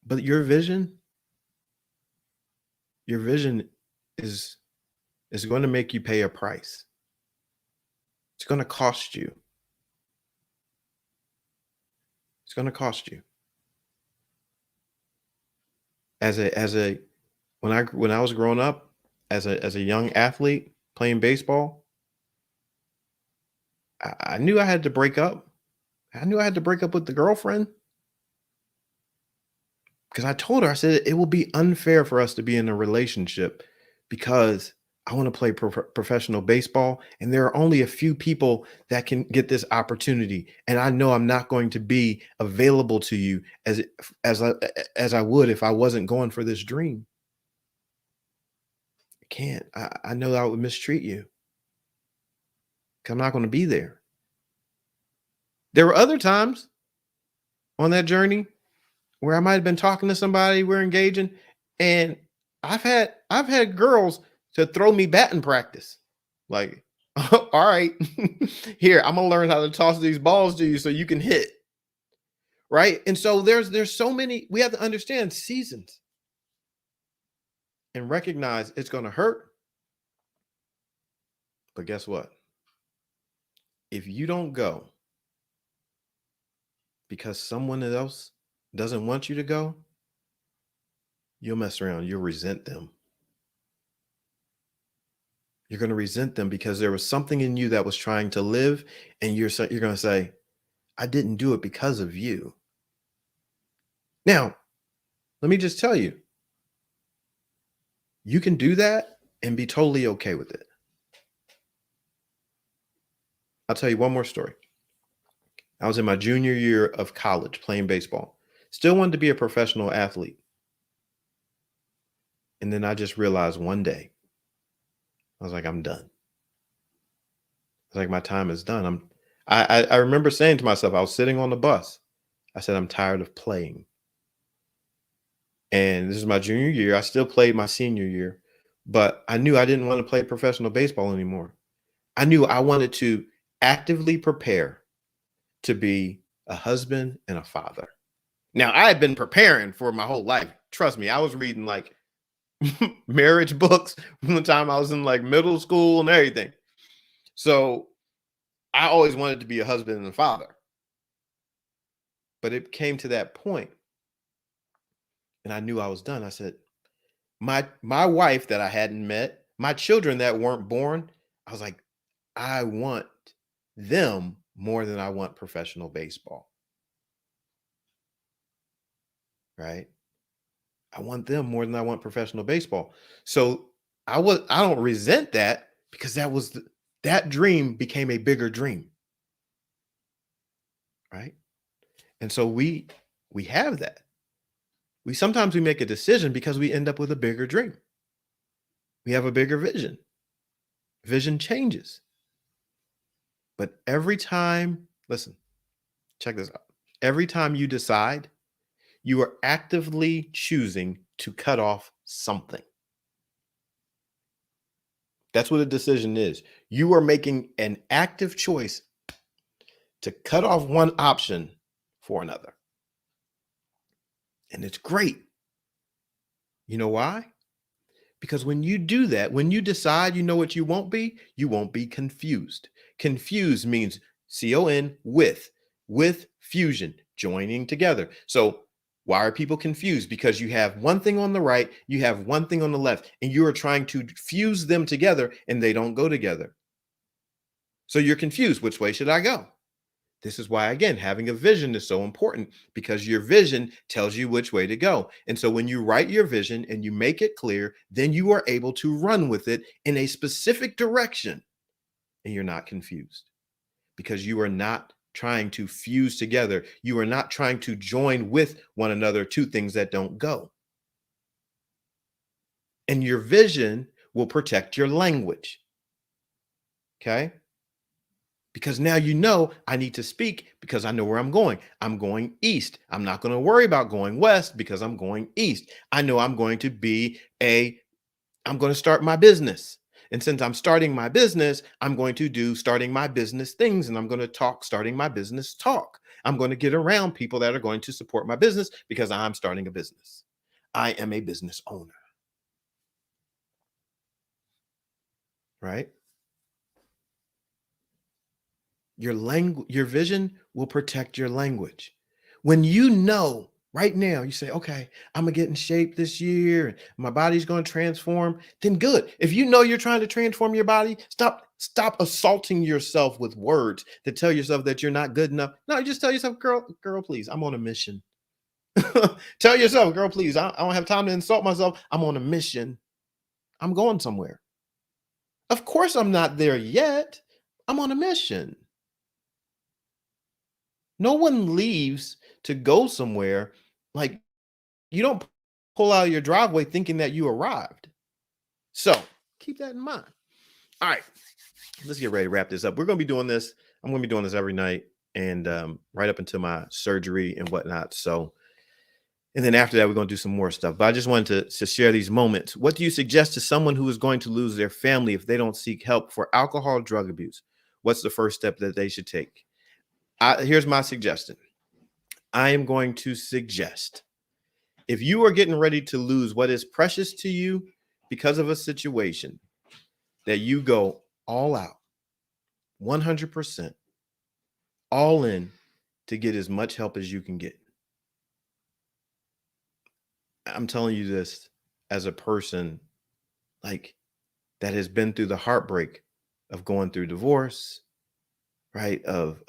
But your vision is going to make you pay a price. It's going to cost you. It's going to cost you. As a when I was growing up as a young athlete playing baseball, I knew I had to break up. I knew I had to break up with the girlfriend because I told her, I said, it will be unfair for us to be in a relationship because I want to play professional baseball. And there are only a few people that can get this opportunity. And I know I'm not going to be available to you as I would if I wasn't going for this dream. I can't. I know that I would mistreat you. 'Cause I'm not going to be there. There were other times on that journey where I might have been talking to somebody, we're engaging, and I've had girls to throw me batting practice. Like, all right, here, I'm gonna learn how to toss these balls to you so you can hit. Right. And so there's so many, we have to understand seasons and recognize it's gonna hurt. But guess what? If you don't go because someone else doesn't want you to go, you'll mess around, you'll resent them. You're going to resent them because there was something in you that was trying to live, and you're going to say, I didn't do it because of you. Now, let me just tell you, you can do that and be totally okay with it. I'll tell you one more story. I was in my junior year of college playing baseball. Still wanted to be a professional athlete. And then I just realized one day, I was like, I'm done. I was like, my time is done. I remember saying to myself, I was sitting on the bus. I said, I'm tired of playing. And this is my junior year. I still played my senior year, but I knew I didn't want to play professional baseball anymore. I knew I wanted to actively prepare to be a husband and a father. Now, I had been preparing for my whole life. Trust me, I was reading like marriage books from the time I was in like middle school and everything. So I always wanted to be a husband and a father. But it came to that point, and I knew I was done. I said, my wife that I hadn't met, my children that weren't born, I was like, I want them more than I want professional baseball. Right? I want them more than I want professional baseball. So I don't resent that because that dream became a bigger dream. Right? And so we have that. We make a decision because we end up with a bigger dream. We have a bigger vision. Vision changes. But every time, listen, check this out. Every time you decide, you are actively choosing to cut off something. That's what a decision is. You are making an active choice to cut off one option for another. And it's great. You know why? Because when you do that, when you decide you know what you won't be confused. Confused means CON with fusion, joining together. So why are people confused? Because you have one thing on the right, you have one thing on the left, and you are trying to fuse them together and they don't go together. So you're confused. Which way should I go? This is why, again, having a vision is so important because your vision tells you which way to go. And so when you write your vision and you make it clear, then you are able to run with it in a specific direction and you're not confused because you are not trying to fuse together. You are not trying to join with one another two things that don't go. And your vision will protect your language. Okay. Because now you know I need to speak because I know where I'm going. I'm going east. I'm not going to worry about going west because I'm going east. I know I'm going to be I'm going to start my business. And since I'm starting my business, I'm going to do starting my business things and I'm going to talk starting my business talk. I'm going to get around people that are going to support my business because I'm starting a business. I am a business owner, right? Your vision will protect your language. When you know right now, you say, okay, I'm gonna get in shape this year, and my body's gonna transform, then good. If you know you're trying to transform your body, stop assaulting yourself with words to tell yourself that you're not good enough. No, you just tell yourself, girl, please, I'm on a mission. Tell yourself, girl, please, I don't have time to insult myself. I'm on a mission. I'm going somewhere. Of course, I'm not there yet. I'm on a mission. No one leaves to go somewhere. Like, you don't pull out of your driveway thinking that you arrived. So keep that in mind. All right, let's get ready to wrap this up. We're going to be doing this. I'm going to be doing this every night and right up until my surgery and whatnot. So, and then after that, we're going to do some more stuff. But I just wanted to share these moments. What do you suggest to someone who is going to lose their family if they don't seek help for alcohol, drug abuse? What's the first step that they should take? Here's my suggestion. I am going to suggest if you are getting ready to lose what is precious to you because of a situation, that you go all out, 100%, all in to get as much help as you can get. I'm telling you this as a person like that has been through the heartbreak of going through divorce, right? Of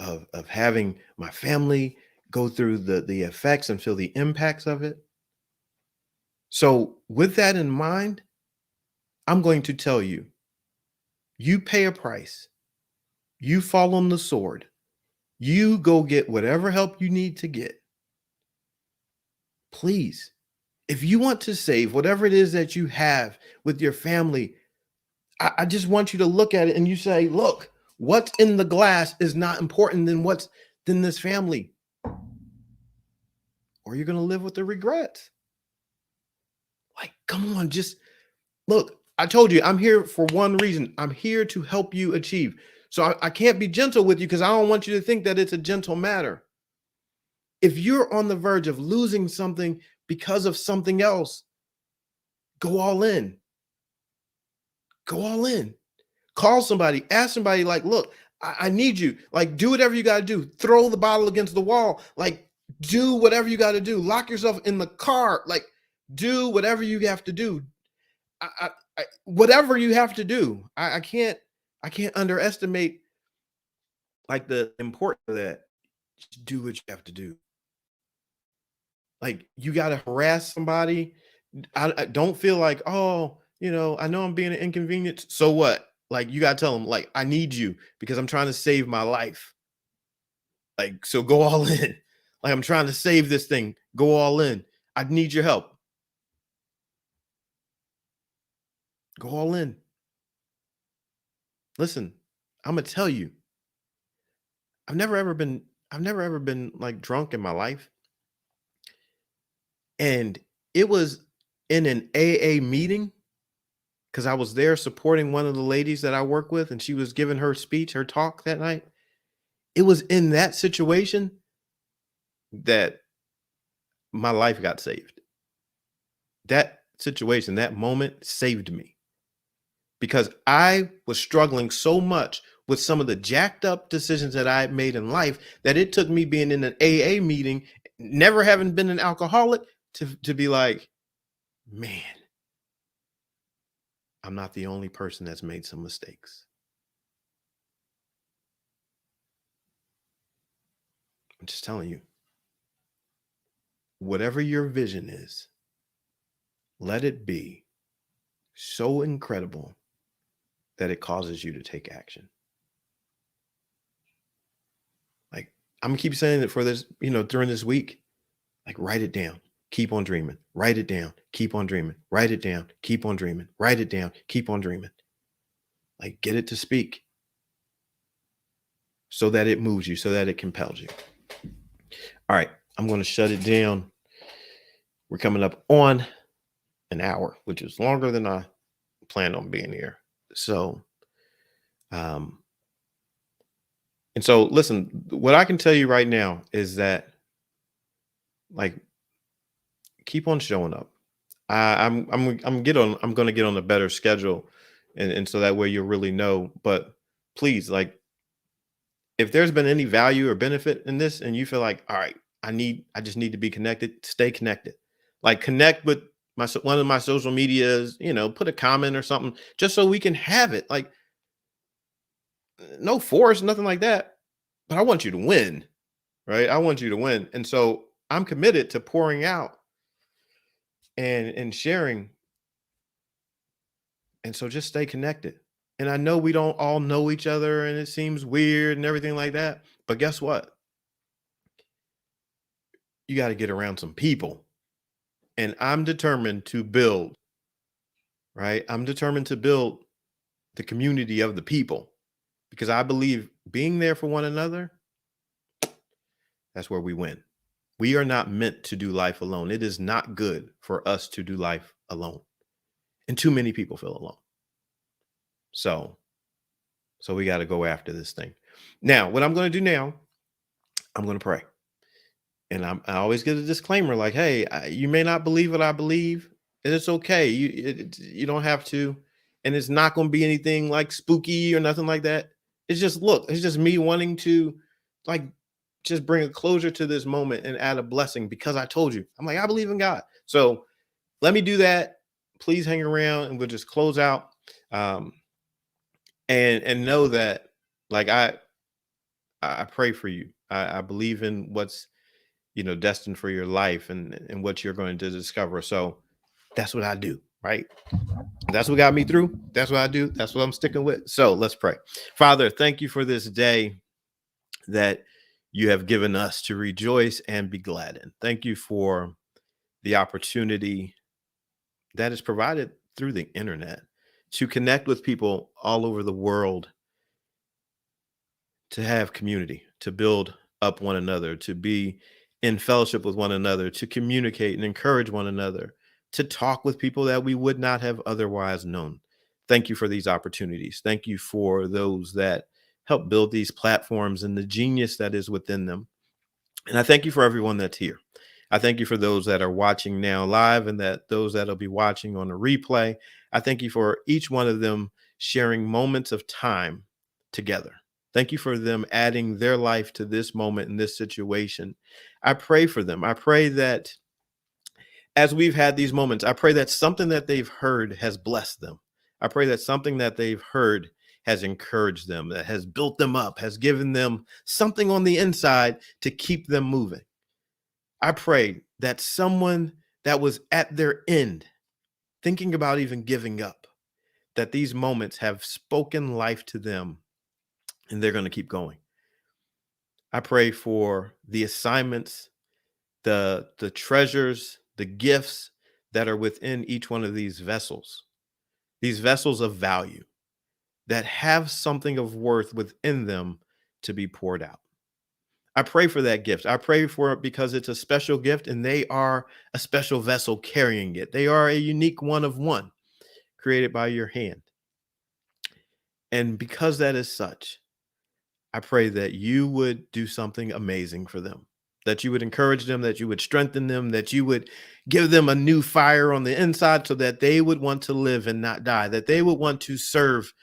having my family go through the effects and feel the impacts of it. So with that in mind, I'm going to tell you, you pay a price. You fall on the sword. You go get whatever help you need to get. Please, if you want to save whatever it is that you have with your family, I just want you to look at it and you say, look, what's in the glass is not important than this family. Or you're going to live with the regrets. Like, come on, just look, I told you, I'm here for one reason. I'm here to help you achieve. So I can't be gentle with you because I don't want you to think that it's a gentle matter. If you're on the verge of losing something because of something else, go all in. Go all in. Call somebody, ask somebody, like, look, I need you. Like, do whatever you got to do. Throw the bottle against the wall. Like, do whatever you got to do. Lock yourself in the car. Like, do whatever you have to do. Whatever you have to do. I can't underestimate like the importance of that. Just do what you have to do. Like, you got to harass somebody. I don't feel like, oh, I know I'm being an inconvenience. So what? Like, you got to tell them, like, I need you because I'm trying to save my life. Like, so go all in. Like, I'm trying to save this thing. Go all in. I need your help. Go all in. Listen, I'm gonna tell you, I've never ever been like drunk in my life. And it was in an AA meeting because I was there supporting one of the ladies that I work with, and she was giving her speech, her talk that night. It was in that situation that my life got saved. That situation, that moment saved me because I was struggling so much with some of the jacked up decisions that I had made in life that it took me being in an AA meeting, never having been an alcoholic, to be like, man, I'm not the only person that's made some mistakes. I'm just telling you, whatever your vision is, let it be so incredible that it causes you to take action. Like, I'm gonna keep saying it for this, during this week, like, write it down, keep on dreaming. Write it down, keep on dreaming. Write it down, keep on dreaming. Write it down, keep on dreaming. Like, get it to speak so that it moves you, so that it compels you. All right, I'm going to shut it down. We're coming up on an hour, which is longer than I planned on being here. So, and so listen, what I can tell you right now is that, like, keep on showing up. I'm going to get on a better schedule, and so that way you'll really know. But please, like, if there's been any value or benefit in this, and you feel like, all right, I just need to be connected, stay connected. Like, connect with one of my social medias, put a comment or something, just so we can have it. Like, no force, nothing like that. But I want you to win, right? I want you to win. And so I'm committed to pouring out and sharing. And so just stay connected. And I know we don't all know each other and it seems weird and everything like that. But guess what? You got to get around some people. And I'm determined to build, right? I'm determined to build the community of the people, because I believe being there for one another, that's where we win. We are not meant to do life alone. It is not good for us to do life alone. And too many people feel alone. So we got to go after this thing. Now, what I'm going to do now, I'm going to pray. And I always get a disclaimer like, hey, you may not believe what I believe, and it's okay. You don't have to. And it's not going to be anything like spooky or nothing like that. It's just me wanting to, like, just bring a closure to this moment and add a blessing, because I told you, I'm like, I believe in God. So let me do that. Please hang around and we'll just close out. And know that, like, I pray for you. I believe in what's, destined for your life and what you're going to discover. So that's what I do, right? That's what got me through. That's what I do. That's what I'm sticking with. So let's pray. Father, thank you for this day that you have given us to rejoice and be glad in. Thank you for the opportunity that is provided through the internet to connect with people all over the world, to have community, to build up one another, to be in fellowship with one another, to communicate and encourage one another, to talk with people that we would not have otherwise known. Thank you for these opportunities. Thank you for those that help build these platforms and the genius that is within them. And I thank you for everyone that's here. I thank you for those that are watching now live, and that those that'll be watching on a replay. I thank you for each one of them sharing moments of time together. Thank you for them adding their life to this moment in this situation. I pray for them. I pray that as we've had these moments, I pray that something that they've heard has blessed them. I pray that something that they've heard has encouraged them, that has built them up, has given them something on the inside to keep them moving. I pray that someone that was at their end, thinking about even giving up, that these moments have spoken life to them and they're going to keep going. I pray for the assignments, the treasures, the gifts that are within each one of these vessels of value that have something of worth within them to be poured out. I pray for that gift. I pray for it because it's a special gift and they are a special vessel carrying it. They are a unique one of one created by your hand. And because that is such, I pray that you would do something amazing for them, that you would encourage them, that you would strengthen them, that you would give them a new fire on the inside so that they would want to live and not die, that they would want to serve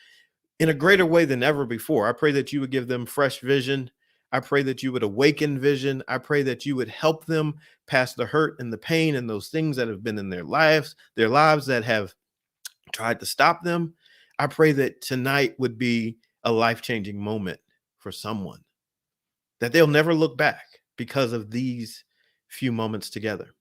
in a greater way than ever before. I pray that you would give them fresh vision. I pray that you would awaken vision. I pray that you would help them past the hurt and the pain and those things that have been in their lives that have tried to stop them. I pray that tonight would be a life-changing moment for someone, that they'll never look back because of these few moments together.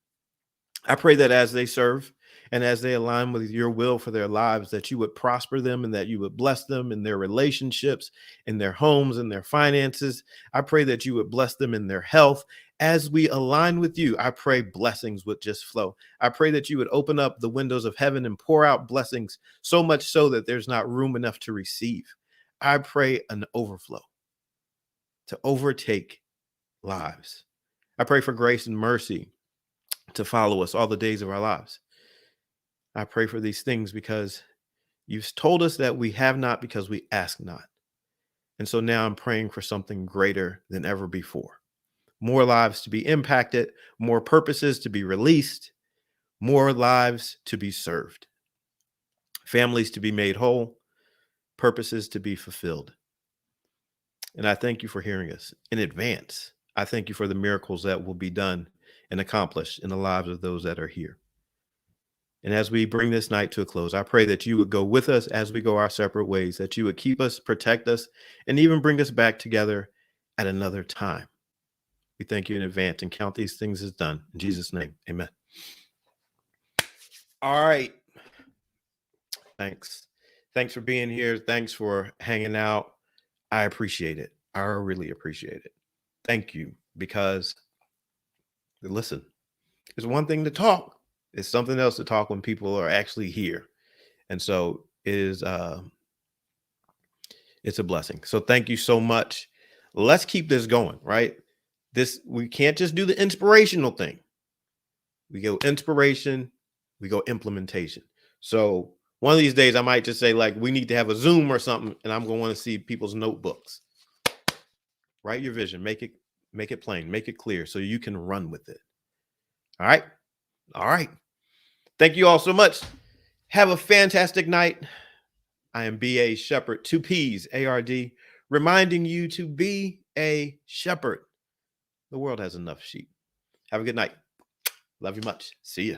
I pray that as they serve and as they align with your will for their lives, that you would prosper them and that you would bless them in their relationships, in their homes, in their finances. I pray that you would bless them in their health as we align with you, I pray blessings would just flow. I pray that you would open up the windows of heaven and pour out blessings so much so that there's not room enough to receive. I pray an overflow to overtake lives. I pray for grace and mercy to follow us all the days of our lives. I pray for these things because you've told us that we have not because we ask not. And so now I'm praying for something greater than ever before. More lives to be impacted, more purposes to be released, more lives to be served, families to be made whole, purposes to be fulfilled. And I thank you for hearing us in advance. I thank you for the miracles that will be done and accomplished in the lives of those that are here. And as we bring this night to a close, I pray that you would go with us as we go our separate ways, that you would keep us, protect us, and even bring us back together at another time. We thank you in advance and count these things as done. In Jesus' name, amen. All right. Thanks. Thanks for being here. Thanks for hanging out. I appreciate it. I really appreciate it. Thank you. Because, listen, it's one thing to talk. It's something else to talk when people are actually here. And so it's a blessing. So thank you so much. Let's keep this going, right? We can't just do the inspirational thing. We go inspiration, we go implementation. So one of these days I might just say, like, we need to have a Zoom or something, and I'm going to want to see people's notebooks. Write your vision, make it plain, make it clear so you can run with it. All right. All right. Thank you all so much. Have a fantastic night. I am B.A. Shepherd, 2 P's, A-R-D, reminding you to be a shepherd. The world has enough sheep. Have a good night. Love you much. See ya.